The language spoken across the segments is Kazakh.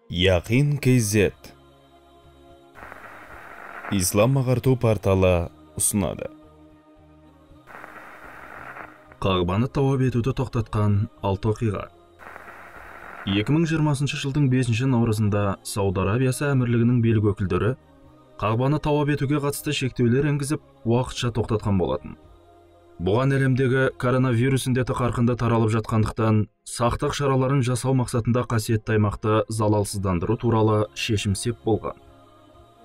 Яқин KZ Ислам ағарту порталы ұсынады. Қағбаны тауап етуді тоқтатқан 6 оқиға. 2020 жылдың 5 наурызында Сауд Арабиясы әмірлігінің билік өкілдері Қағбаны тауап етуге қатысты шектеулер енгізіп, уақытша тоқтатқан болатын. Бұған әлемдегі коронавирус індеті қарқынды таралып жатқандықтан, сақтық шараларын жасау мақсатында қасиетті аймақты залалсыздандыру туралы шешім сеп болған.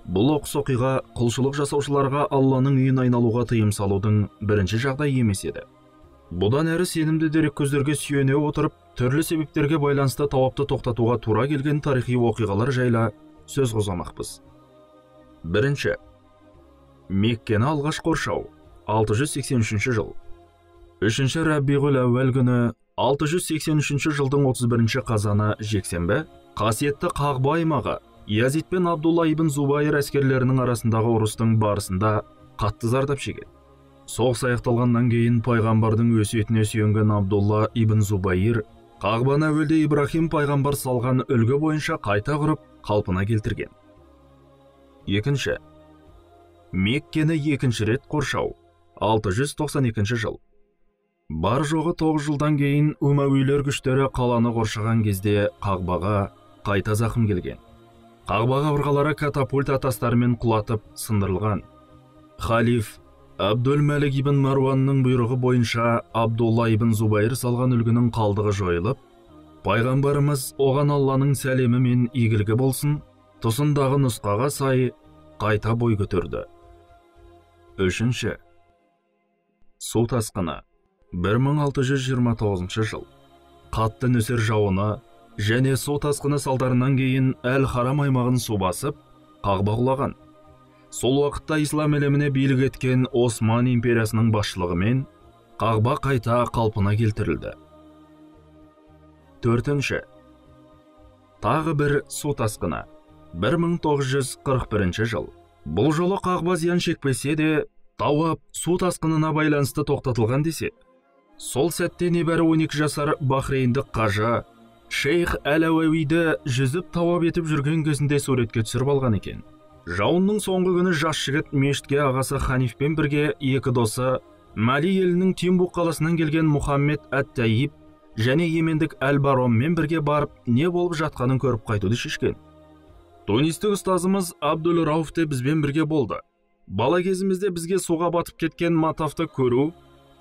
Бұл оқыс оқиға құлшылық жасаушыларға Алланың үйін айналуға тыйым салудың бірінші жағдай емес еді. Бұдан әрі сенімді дереккөздерге сүйене отырып, түрлі себептерге байланысты тауапты тоқтатуға тура келген тарихи оқиғалар жайлы сөз қозғамақпыз. Бірінші, Меккені алғаш қоршау, 683 жыл. 3-ші Рабиғул әуәл күні 683 жылдың 31 қазаны жексенбі, қасиетті Қағба аймағы Язид пен Абдулла ибн Зубайр әскерлерінің арасындағы ұрыстың барысында қатты зардап шегеді. Соғыс аяқталғаннан кейін пайғамбардың өсиетіне сүйенген Абдулла ибн Зубайр Қағбаны әуелде Ибрахим пайғамбар салған үлгі бойынша қайта құрып, қалпына келтірген. Екінші, Меккені екінші рет қоршау, 692 жыл. Бар жоғы 9 жылдан кейін Умәуилер күштері қаланы қоршаған кезде Қағбаға қайта зақым келген. Қағба қабырғалары катапульта тастарымен құлатып сындырылған. Халиф Абдул-Мәлик ибн Маруанның бұйрығы бойынша Абдулла ибн Зубайр салған үлгінің қалдығы жойылып, пайғамбарымыз оған Алланың сәлемі мен игілігі болсын, тұсындағы нұсқаға сай қайта бой көтерді. Үшінші, су тасқыны, 1629 жыл. Қатты нөсер жауыны және су тасқыны салдарынан кейін Әл-Харам аймағын су басып, Қағба құлаған. Сол уақытта ислам әлеміне билік еткен Осман империясының басшылығымен Қағба қайта қалпына келтірілді. Төртінші, тағы бір су тасқыны, 1941 жыл. Бұл жолы Қағба зиян шекпесе де, тауап су тасқынына байланысты тоқтатылған десе. Сол сәтте небәрі 12 жасар бахрейндік қажы Шейх Әл-Әуәвиді жүзіп тауап етіп жүрген кезінде суретке түсіріп алған екен. Жауынның соңғы күні жас жігіт мешітке ағасы Ханифпен бірге екі досы Мали елінің Тимбук қаласынан келген Мұхаммед Әт-Тайиб және йемендік Әл-Бароммен бірге барып, не болып жатқанын көріп қайтуды шешкен. Тунистік ұстазымыз Абдул Рауф те бізбен бірге болды. Бала кезімізде бізге суға батып кеткен матафты көру,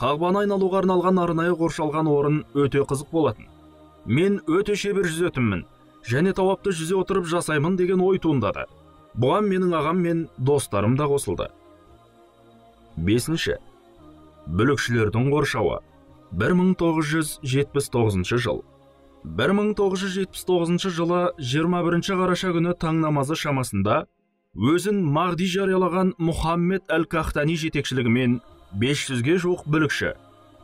Қағбаны айналуға арналған арнайы қоршалған орын өте қызық болатын. Мен өте шебер жүзетінмін, және тауапты жүзе отырып жасаймын деген ой туындады. Бұған менің ағам мен достарым да қосылды. Бесінші, бүлікшілердің қоршауы, 1979 жыл. 1979 жылы 21 қараша күні таң намазы шамасында өзін Мағди жариялаған Мұхаммед Әл-Қахтани жетекшілігімен 500-ге жуық бүлікші,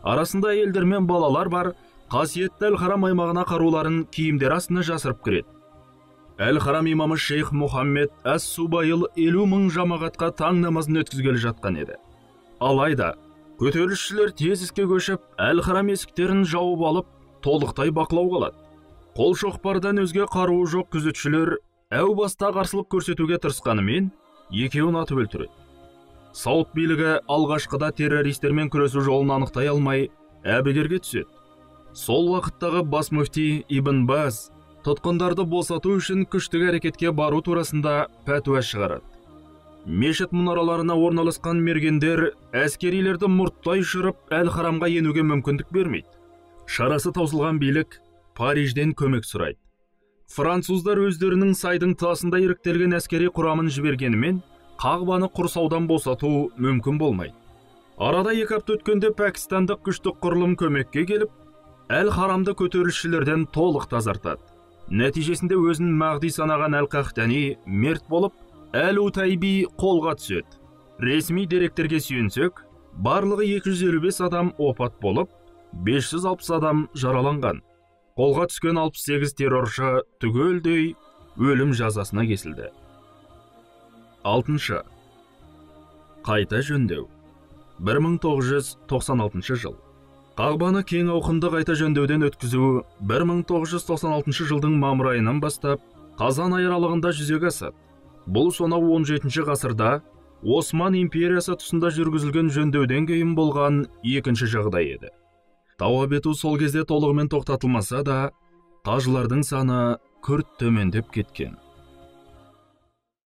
арасында әйелдер мен балалар бар, қасиетті Әл-Харам аймағына қаруларын киімдер астына жасырып кіреді. Әл-Харам имамы Шейх Мұхаммед Әс-Субайыл 50 мың жамағатқа таң намазын өткізгелі жатқан еді. Алайда, көтерілісшілер тез іске көшіп, Әл-Харам есіктерін жауып алып, толықтай бақылау қалады. Қол шоқпардан өзге қаруы жоқ күзетшілер әу баста қарсылық көрсетуге тырысқанымен, екеуін атып өлтіреді. Сауд билігі алғашқыда террористермен күресу жолын анықтай алмай, әбігерге түседі. Сол уақыттағы бас мүфти Ибн Баз тұтқындарды босату үшін күштік әрекетке бару турасында пәтуа шығарады. Мешіт мұнараларына орналасқан мергендер әскерилерді мұрттай ұшырып Әл-Харамға енуге мүмкіндік бермейді. Шарасы таусылған билік Парижден көмек сұрайды. Француздар өздерінің сайдың тасында іріктелген әскери құрамын жібергенімен, Қағбаны құрсаудан босату мүмкін болмайды. Арада 2 апта өткенде Пәкістандық күштік құрылым көмекке келіп, Әл-Харамды көтерілісшілерден толық тазартады. Нәтижесінде өзін Мағди санаған Әл-Қахтани мерт болып, Әл-Утайби қолға түседі. Ресми деректерге сүйенсек, барлығы 255 адам опат болып, 560 адам жараланған. Қолға түскен 68 терроршы түгелдей өлім жазасына кесілді. Алтыншы, қайта жөндеу, 1996 жыл. Қағбаны кең ауқымды қайта жөндеуден өткізу 1996 жылдың мамыр айынан бастап қазан ай аралығында жүзеге асады. Бұл сонау 17 ғасырда Осман империясы тұсында жүргізілген жөндеуден кейін болған екінші жағдай еді. Тауап ету сол кезде толығымен тоқтатылмаса да, қажылардың саны күрт төмендеп кеткен.